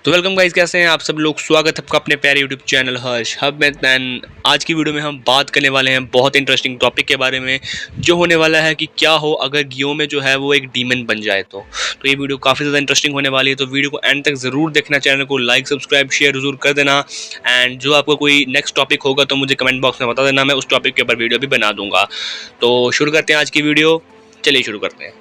तो welcome guys, कैसे हैं आप सब लोग। स्वागत है आपका अपने प्यारे यूट्यूब चैनल हर्ष हब में। आज की वीडियो में हम बात करने वाले हैं बहुत इंटरेस्टिंग टॉपिक के बारे में, जो होने वाला है कि क्या हो अगर गियोमे जो है वो एक डीमन बन जाए। तो ये वीडियो काफ़ी ज़्यादा इंटरेस्टिंग होने वाली है, तो वीडियो को एंड तक ज़रूर देखना, चैनल को लाइक सब्सक्राइब शेयर ज़रूर कर देना। एंड जो आपको कोई नेक्स्ट टॉपिक होगा तो मुझे कमेंट बॉक्स में बता देना, मैं उस टॉपिक के ऊपर वीडियो भी बना दूँगा। तो शुरू करते हैं आज की वीडियो, चलिए शुरू करते हैं।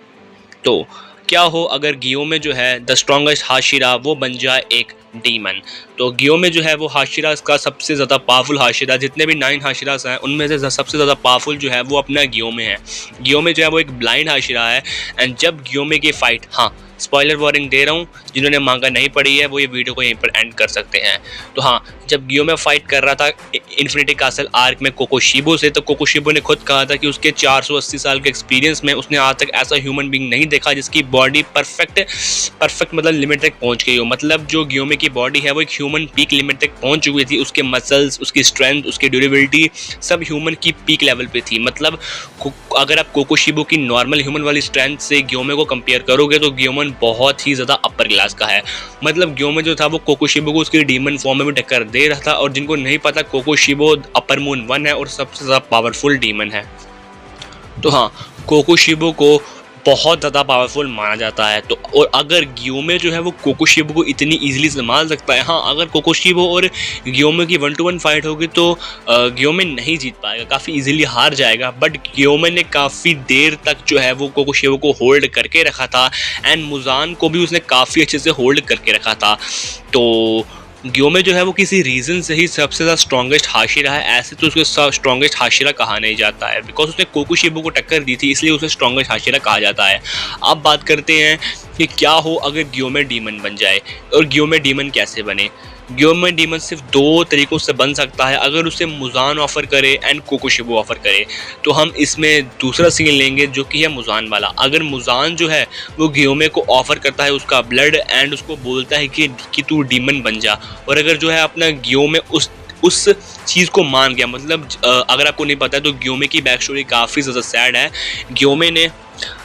तो क्या हो अगर गियोमे जो है द स्ट्रॉन्गेस्ट हाशिरा वो बन जाए एक डीमन। तो गियोमे जो है वो हाशिरा का सबसे ज़्यादा पावरफुल हाशिरा, जितने भी 9 हाशिरास हैं उनमें से सबसे ज़्यादा पावरफुल जो है वो अपना गियोमे है। गियोमे जो है वो एक ब्लाइंड हाशिरा है। एंड जब गियोमे की फ़ाइट, हाँ स्पॉइलर वार्निंग दे रहा हूँ, जिन्होंने मांगा नहीं पढ़ी है वो ये वीडियो को यहीं पर एंड कर सकते हैं। तो हाँ, जब गियोमे फाइट कर रहा था इन्फिनिटी कासल आर्क में कोकोशिबो से, तो कोकोशिबो ने खुद कहा था कि उसके 480 साल के एक्सपीरियंस में उसने आज तक ऐसा ह्यूमन बीइंग नहीं देखा जिसकी बॉडी परफेक्ट मतलब लिमिट तक पहुंच गई हो। मतलब जो गियोमे की बॉडी है वो एक ह्यूमन पीक लिमिट तक पहुंच चुकी थी। उसके मसल्स, उसकी स्ट्रेंथ, उसकी ड्यूरेबिलिटी सब ह्यूमन की पीक लेवल पे थी। मतलब अगर आप कोकोशिबो की नॉर्मल ह्यूमन वाली स्ट्रेंथ से गियोमे को कंपेयर करोगे तो गियोमन बहुत ही ज़्यादा अपर क्लास का है। मतलब गियोमे जो था वो कोकोशिबो को उसकी डीमन फॉर्म में भी टक्कर दे रहा था। और जिनको नहीं पता, कोकोशिबो अपर मून 1 है और सबसे ज़्यादा पावरफुल डीमन है। तो हाँ, कोकोशिबो को बहुत ज़्यादा पावरफुल माना जाता है। तो और अगर गियोमे जो है वो कोकोशिबो को इतनी इजीली संभाल सकता है, हाँ अगर कोकोशिबो और गियोमे की 1-to-1 फाइट होगी तो गियोमे नहीं जीत पाएगा, काफ़ी इजीली हार जाएगा। बट गियोमे ने काफ़ी देर तक जो है वो कोकोशिबो को होल्ड करके रखा था। एंड मुजान को भी उसने काफ़ी अच्छे से होल्ड करके रखा था। तो गियोमे जो है वो किसी रीज़न से ही सबसे ज़्यादा स्ट्रॉन्गेस्ट हाशिरा है। ऐसे तो उसको स्ट्रॉन्गेस्ट हाशिरा कहा नहीं जाता है, बिकॉज उसने कोकोशिबो को टक्कर दी थी, इसलिए उसे स्ट्रॉन्गेस्ट हाशिरा कहा जाता है। अब बात करते हैं कि क्या हो अगर गियोमे डीमन बन जाए, और गियोमे डीमन कैसे बने। गियोमे डीमन सिर्फ 2 तरीक़ों से बन सकता है, अगर उसे मुजान ऑफ़र करे एंड कोकोशिबो ऑफ़र करे। तो हम इसमें दूसरा सीन लेंगे जो कि है मुजान वाला। अगर मुजान जो है वो गियोमे को ऑफ़र करता है उसका ब्लड एंड उसको बोलता है कि तू डीमन बन जा, और अगर जो है अपना गियोमे उस चीज़ को मान गया। मतलब अगर आपको नहीं पता है तो गियोमे की बैक स्टोरी काफ़ी ज़्यादा सैड है। गियोमे ने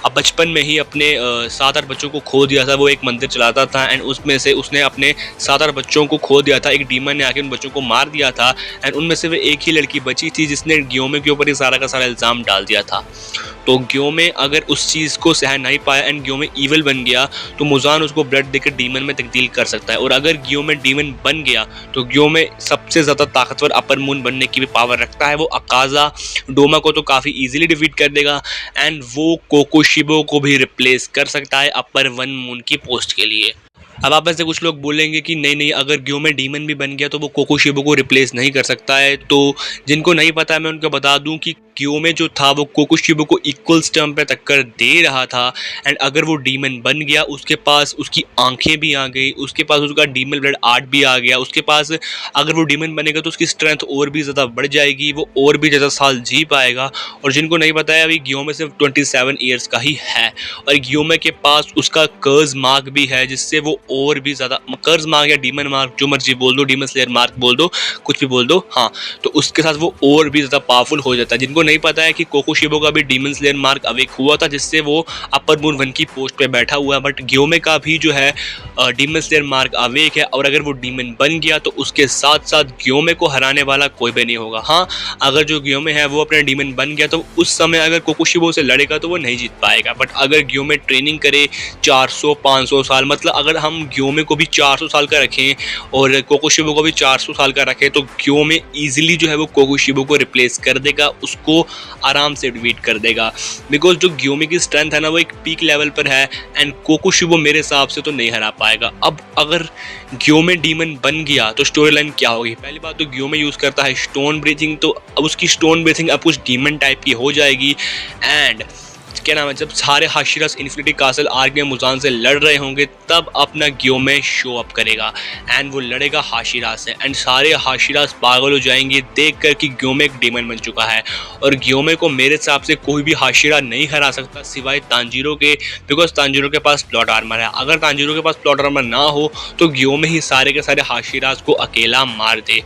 अब बचपन में ही अपने 7-8 बच्चों को खो दिया था। वो एक मंदिर चलाता था एंड उसमें से उसने अपने 7-8 बच्चों को खो दिया था। एक डीमन ने आके उन बच्चों को मार दिया था एंड उनमें से वो एक ही लड़की बची थी जिसने गियोमे के ऊपर ही सारा का सारा इल्ज़ाम डाल दिया था। तो गियोमे अगर उस चीज़ को सह नहीं पाया एंड गियोमे ईविल बन गया तो मुजान उसको ब्लड देकर डीमन में तब्दील कर सकता है। और अगर गियोमे डीमन बन गया तो गियोमे सबसे ज़्यादा ताकतवर अपर मून बनने की भी पावर रखता है। वो अकाज़ा डोमा को तो काफ़ी ईजिली डिफीट कर देगा एंड वो कोकोशिबो को भी रिप्लेस कर सकता है अपर 1 मून की पोस्ट के लिए। अब आप में से कुछ लोग बोलेंगे कि नहीं अगर गियोमे डीमन भी बन गया तो वो कोकोशिबो को रिप्लेस नहीं कर सकता है। तो जिनको नहीं पता है मैं उनको बता दूं कि गियोमे जो था वो कोकोशिबो को इक्वल टर्म पे टक्कर दे रहा था। एंड अगर वो डीमन बन गया, उसके पास उसकी आंखें भी आ गई, उसके पास उसका डीमन ब्लड आर्ट भी आ गया, उसके पास अगर वो डीमन बनेगा तो उसकी स्ट्रेंथ और भी ज़्यादा बढ़ जाएगी, वो और भी ज़्यादा साल जी पाएगा। और जिनको नहीं पता है, अभी गियोमे सिर्फ 27 ईयर्स का ही है और गियोमे के पास उसका कर्ज मार्क भी है, जिससे वो और भी ज़्यादा, कर्ज मार्क या डीमन मार्क जो मर्जी बोल दो, डीमन स्लेयर मार्क बोल दो, कुछ भी बोल दो, हाँ तो उसके साथ वो और भी ज़्यादा पावरफुल हो जाता है। जिनको नहीं पता है कि कोकोशिबो का भी डीमन स्लेयर मार्क अवेक हुआ था, जिससे वो अपर मून 1 की पोस्ट पे बैठा हुआ है। बट गियोमे का भी जो है डीमन स्लेयर मार्क अवेक है, और अगर वो डीमन बन गया तो उसके साथ साथ गियोमे को हराने वाला कोई भी नहीं होगा। हाँ अगर जो गियोमे है वो अपना डीमन बन गया तो उस समय अगर कोकोशिबो से लड़ेगा तो वो नहीं जीत पाएगा। बट अगर गियोमे ट्रेनिंग करे 400-500 साल, मतलब अगर हम गियोमे को भी 400 साल का रखें और कोकोशिबो को भी 400 साल का रखें तो गियोमे ईजिली जो है वो कोकोशिबो को रिप्लेस कर देगा, उसको आराम से डिफीट कर देगा। बिकॉज जो गियोमे की स्ट्रेंथ है ना वो एक पीक लेवल पर है एंड कोकोशिबो मेरे हिसाब से तो नहीं हरा पाएगा। अब अगर गियोमे डीमन बन गया तो स्टोरी लाइन क्या होगी। पहली बात तो गियोमे यूज़ करता है स्टोन ब्रीथिंग, तो अब उसकी स्टोन ब्रीथिंग अब कुछ डीमन टाइप की हो जाएगी। एंड क्या नाम है, जब सारे हाशिरास इन्फिनिटी कासल आर्क में मुजान से लड़ रहे होंगे तब अपना गियोमे शो अप करेगा एंड वो लड़ेगा हाशिरास से एंड सारे हाशिरास पागल हो जाएंगे देख कर कि गियोमे एक डीमन बन चुका है। और गियोमे को मेरे हिसाब से कोई भी हाशिरा नहीं हरा सकता सिवाय तांजीरो के, बिकॉज तांजीरो के पास प्लॉट आर्मर है। अगर तांजीरो के पास प्लॉट आर्मर ना हो तो गियोमे ही सारे के सारे हाशिरास को अकेला मार दे।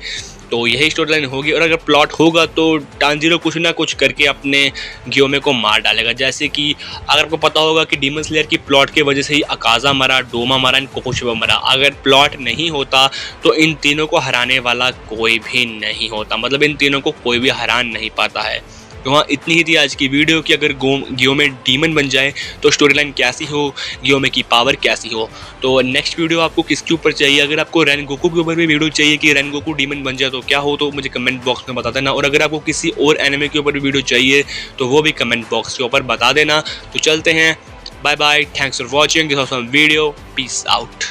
तो यही स्टोरी लाइन होगी। और अगर प्लॉट होगा तो टांजीरो कुछ ना कुछ करके अपने गियोमे को मार डालेगा। जैसे कि अगर आपको पता होगा कि डीमन स्लेयर की प्लॉट की वजह से ही अकाजा मरा, डोमा मरा, कोकोशिबा मरा। अगर प्लॉट नहीं होता तो इन तीनों को हराने वाला कोई भी नहीं होता, मतलब इन तीनों को कोई भी हरा नहीं पाता है। तो हाँ, इतनी ही थी आज की वीडियो कि अगर गियोमे डीमन बन जाए तो स्टोरी लाइन कैसी हो, गियोमे की पावर कैसी हो। तो नेक्स्ट वीडियो आपको किसके ऊपर चाहिए? अगर आपको रेनगोकू के ऊपर भी वीडियो चाहिए कि रेनगोकू डीमन बन जाए तो क्या हो, तो मुझे कमेंट बॉक्स में बता देना। और अगर आपको किसी और एनिमे के ऊपर भी वीडियो चाहिए तो वो भी कमेंट बॉक्स के ऊपर बता देना। तो चलते हैं, bye bye, thanks for watching this awesome video, peace out.